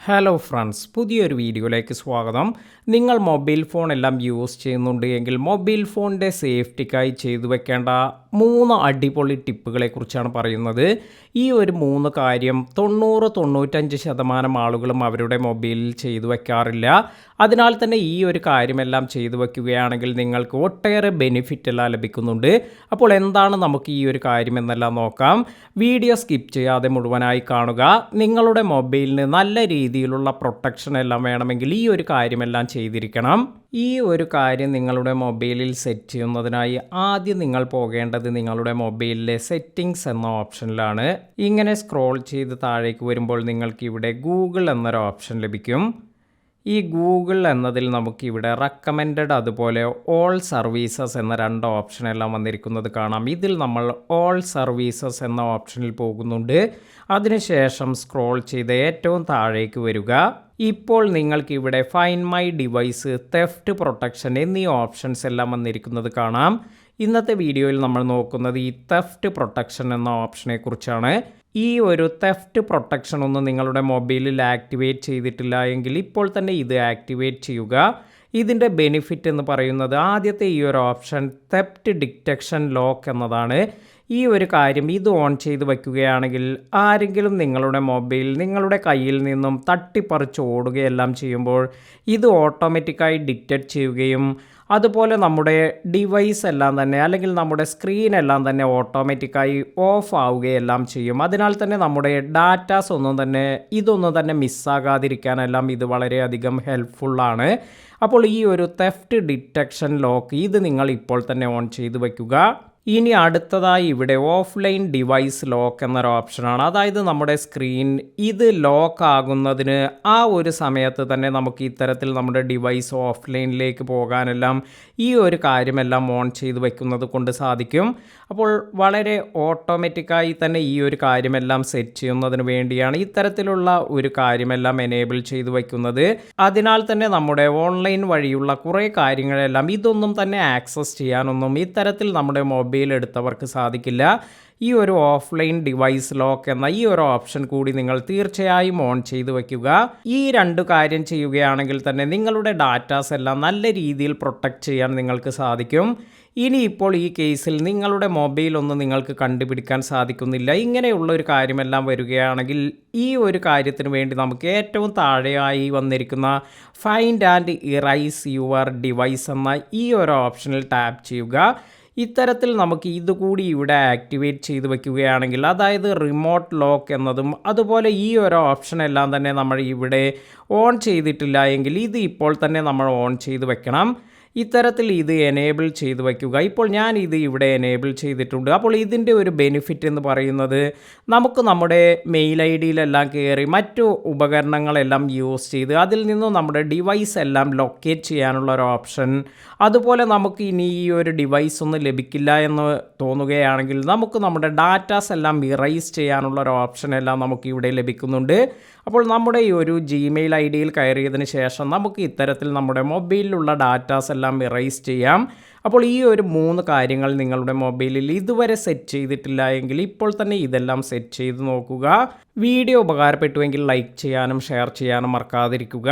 Hello friends, പുതിയൊരു വീഡിയോയിലേക്ക് സ്വാഗതം. നിങ്ങൾ മൊബൈൽ ഫോൺ എല്ലാം യൂസ് ചെയ്യുന്നുണ്ട് എങ്കിൽ മൊബൈൽ ഫോണിൻ്റെ സേഫ്റ്റിക്കായി ചെയ്തു വെക്കേണ്ട 3 അടിപൊളി ടിപ്പുകളെക്കുറിച്ചാണ് പറയുന്നത്. ഈ ഒരു 3 കാര്യം 90-95% ആളുകളും അവരുടെ മൊബൈലിൽ ചെയ്തു വെക്കാറില്ല. അതിനാൽ തന്നെ ഈ ഒരു കാര്യമെല്ലാം ചെയ്തു വയ്ക്കുകയാണെങ്കിൽ നിങ്ങൾക്ക് ഒട്ടേറെ ബെനിഫിറ്റ് എല്ലാം ലഭിക്കുന്നുണ്ട്. അപ്പോൾ എന്താണ് നമുക്ക് ഈ ഒരു കാര്യമെന്നെല്ലാം നോക്കാം. വീഡിയോ സ്കിപ്പ് ചെയ്യാതെ മുഴുവനായി കാണുക. നിങ്ങളുടെ മൊബൈലിന് നല്ല രീതിയിലുള്ള പ്രൊട്ടക്ഷൻ എല്ലാം വേണമെങ്കിൽ ഈ ഒരു കാര്യമെല്ലാം ചെയ്തിരിക്കണം. ഈ ഒരു കാര്യം നിങ്ങളുടെ മൊബൈലിൽ സെറ്റ് ചെയ്യുന്നതിനായി ആദ്യം നിങ്ങൾ പോകേണ്ടത് നിങ്ങളുടെ മൊബൈലിലെ സെറ്റിംഗ്സ് എന്ന ഓപ്ഷനിലാണ്. ഇങ്ങനെ സ്ക്രോൾ ചെയ്ത് താഴേക്ക് വരുമ്പോൾ നിങ്ങൾക്ക് ഇവിടെ ഗൂഗിൾ എന്നൊരു ഓപ്ഷൻ ലഭിക്കും. ഈ ഗൂഗിൾ എന്നതിൽ നമുക്കിവിടെ റെക്കമെൻഡഡ് അതുപോലെ ഓൾ സർവീസസ് എന്ന 2 ഓപ്ഷനെല്ലാം വന്നിരിക്കുന്നത് കാണാം. ഇതിൽ നമ്മൾ ഓൾ സർവീസസ് എന്ന ഓപ്ഷനിൽ പോകുന്നുണ്ട്. അതിനുശേഷം സ്ക്രോൾ ചെയ്ത് ഏറ്റവും താഴേക്ക് വരിക. ഇപ്പോൾ നിങ്ങൾക്കിവിടെ find my device, theft protection എന്നീ ഓപ്ഷൻസ് എല്ലാം വന്നിരിക്കുന്നത് കാണാം. ഇന്നത്തെ വീഡിയോയിൽ നമ്മൾ നോക്കുന്നത് ഈ തെഫ്റ്റ് പ്രൊട്ടക്ഷൻ എന്ന ഓപ്ഷനെ കുറിച്ചാണ്. ഈ ഒരു തെഫ്റ്റ് പ്രൊട്ടക്ഷൻ ഒന്നും നിങ്ങളുടെ മൊബൈലിൽ ആക്ടിവേറ്റ് ചെയ്തിട്ടില്ല എങ്കിൽ ഇപ്പോൾ തന്നെ ഇത് ആക്ടിവേറ്റ് ചെയ്യുക. ഇതിൻ്റെ ബെനിഫിറ്റ് എന്ന് പറയുന്നത് ആദ്യത്തെ ഈ ഒരു ഓപ്ഷൻ തെഫ്റ്റ് ഡിറ്റക്ഷൻ ലോക്ക് എന്നതാണ്. ഈ ഒരു കാര്യം ഇത് ഓൺ ചെയ്ത് വയ്ക്കുകയാണെങ്കിൽ ആരെങ്കിലും നിങ്ങളുടെ മൊബൈൽ നിങ്ങളുടെ കയ്യിൽ നിന്നും തട്ടിപ്പറിച്ച് ഓടുകയെല്ലാം ചെയ്യുമ്പോൾ ഇത് ഓട്ടോമാറ്റിക്കായി ഡിറ്റക്റ്റ് ചെയ്യുകയും അതുപോലെ നമ്മുടെ ഡിവൈസ് എല്ലാം തന്നെ അല്ലെങ്കിൽ നമ്മുടെ സ്ക്രീൻ എല്ലാം തന്നെ ഓട്ടോമാറ്റിക്കായി ഓഫ് ആവുകയെല്ലാം ചെയ്യും. അതിനാൽ തന്നെ നമ്മുടെ ഡാറ്റാസ് ഇതൊന്നും തന്നെ മിസ്സാകാതിരിക്കാനെല്ലാം ഇത് വളരെയധികം ഹെൽപ്ഫുള്ളാണ്. അപ്പോൾ ഈ ഒരു തെഫ്റ്റ് ഡിറ്റക്ഷൻ ലോക്ക് ഇത് നിങ്ങൾ ഇപ്പോൾ തന്നെ ഓൺ ചെയ്ത് വയ്ക്കുക. ഇനി അടുത്തതായി ഇവിടെ ഓഫ്ലൈൻ ഡിവൈസ് ലോക്ക് എന്നൊരു ഓപ്ഷനാണ്. അതായത് നമ്മുടെ സ്ക്രീൻ ഇത് ലോക്ക് ആകുന്നതിന് ആ ഒരു സമയത്ത് തന്നെ നമുക്ക് ഇത്തരത്തിൽ നമ്മുടെ ഡിവൈസ് ഓഫ്ലൈനിലേക്ക് പോകാനെല്ലാം ഈ ഒരു കാര്യമെല്ലാം ഓൺ ചെയ്ത് വയ്ക്കുന്നത് കൊണ്ട് സാധിക്കും. അപ്പോൾ വളരെ ഓട്ടോമാറ്റിക്കായി തന്നെ ഈ ഒരു കാര്യമെല്ലാം സെറ്റ് ചെയ്യുന്നതിന് വേണ്ടിയാണ് ഇത്തരത്തിലുള്ള ഒരു കാര്യമെല്ലാം എനേബിൾ ചെയ്ത് വയ്ക്കുന്നത്. അതിനാൽ തന്നെ നമ്മുടെ ഓൺലൈൻ വഴിയുള്ള കുറേ കാര്യങ്ങളെല്ലാം ഇതൊന്നും തന്നെ ആക്സസ് ചെയ്യാനൊന്നും ഇത്തരത്തിൽ നമ്മുടെ മൊബൈൽ എടുത്തവർക്ക് സാധിക്കില്ല. ഈ ഒരു ഓഫ്ലൈൻ ഡിവൈസ് ലോക്ക് എന്ന ഈ ഒരു ഓപ്ഷൻ കൂടി നിങ്ങൾ തീർച്ചയായും ഓൺ ചെയ്ത് വയ്ക്കുക. ഈ 2 കാര്യം ചെയ്യുകയാണെങ്കിൽ തന്നെ നിങ്ങളുടെ ഡാറ്റാസ് എല്ലാം നല്ല രീതിയിൽ പ്രൊട്ടക്റ്റ് ചെയ്യാൻ നിങ്ങൾക്ക് സാധിക്കും. ഇനിയിപ്പോൾ ഈ കേസിൽ നിങ്ങളുടെ മൊബൈലൊന്നും നിങ്ങൾക്ക് കണ്ടുപിടിക്കാൻ സാധിക്കുന്നില്ല, ഇങ്ങനെയുള്ള ഒരു കാര്യമെല്ലാം വരികയാണെങ്കിൽ ഈ ഒരു കാര്യത്തിന് വേണ്ടി നമുക്ക് ഏറ്റവും താഴെയായി വന്നിരിക്കുന്ന ഫൈൻഡ് ആൻഡ് ഇറൈസ് യുവർ ഡിവൈസ് എന്ന ഈ ഒരു ഓപ്ഷനിൽ ടാപ്പ് ചെയ്യുക. ഇത്തരത്തിൽ നമുക്ക് ഇതുകൂടി ഇവിടെ ആക്ടിവേറ്റ് ചെയ്ത് വയ്ക്കുകയാണെങ്കിൽ അതായത് റിമോട്ട് ലോക്ക് എന്നതും അതുപോലെ ഈ ഒരു ഓപ്ഷൻ എല്ലാം തന്നെ നമ്മൾ ഇവിടെ ഓൺ ചെയ്തിട്ടില്ല എങ്കിൽ ഇത് ഇപ്പോൾ തന്നെ നമ്മൾ ഓൺ ചെയ്ത് വെക്കണം. ഇത്തരത്തിൽ ഇത് എനേബിൾ ചെയ്ത് വയ്ക്കുക. ഇപ്പോൾ ഞാൻ ഇത് ഇവിടെ എനേബിൾ ചെയ്തിട്ടുണ്ട്. അപ്പോൾ ഇതിൻ്റെ ഒരു ബെനിഫിറ്റ് എന്ന് പറയുന്നത് നമുക്ക് നമ്മുടെ മെയിൽ ഐ ഡിയിലെല്ലാം കയറി മറ്റു ഉപകരണങ്ങളെല്ലാം യൂസ് ചെയ്ത് അതിൽ നിന്നും നമ്മുടെ ഡിവൈസ് എല്ലാം ലൊക്കേറ്റ് ചെയ്യാനുള്ള ഒരു ഓപ്ഷൻ, അതുപോലെ നമുക്ക് ഇനി ഈ ഒരു ഡിവൈസ് ഒന്നും ലഭിക്കില്ല എന്ന് തോന്നുകയാണെങ്കിൽ നമുക്ക് നമ്മുടെ ഡാറ്റാസ് എല്ലാം ഇറൈസ് ചെയ്യാനുള്ള ഒരു ഓപ്ഷൻ എല്ലാം നമുക്ക് ഇവിടെ ലഭിക്കുന്നുണ്ട്. അപ്പോൾ നമ്മുടെ ഈ ഒരു ജിമെയിൽ ഐ ഡിയിൽ കയറിയതിന് ശേഷം നമുക്ക് ഇത്തരത്തിൽ നമ്മുടെ മൊബൈലിലുള്ള ഡാറ്റാസ് എല്ലാം ഇറൈസ് ചെയ്യാം. അപ്പോൾ ഈ ഒരു 3 കാര്യങ്ങൾ നിങ്ങളുടെ മൊബൈലിൽ ഇതുവരെ സെറ്റ് ചെയ്തിട്ടില്ല എങ്കിൽ ഇപ്പോൾ തന്നെ ഇതെല്ലാം സെറ്റ് ചെയ്ത് നോക്കുക. വീഡിയോ ഉപകാരപ്പെട്ടുവെങ്കിൽ ലൈക്ക് ചെയ്യാനും ഷെയർ ചെയ്യാനും മറക്കാതിരിക്കുക.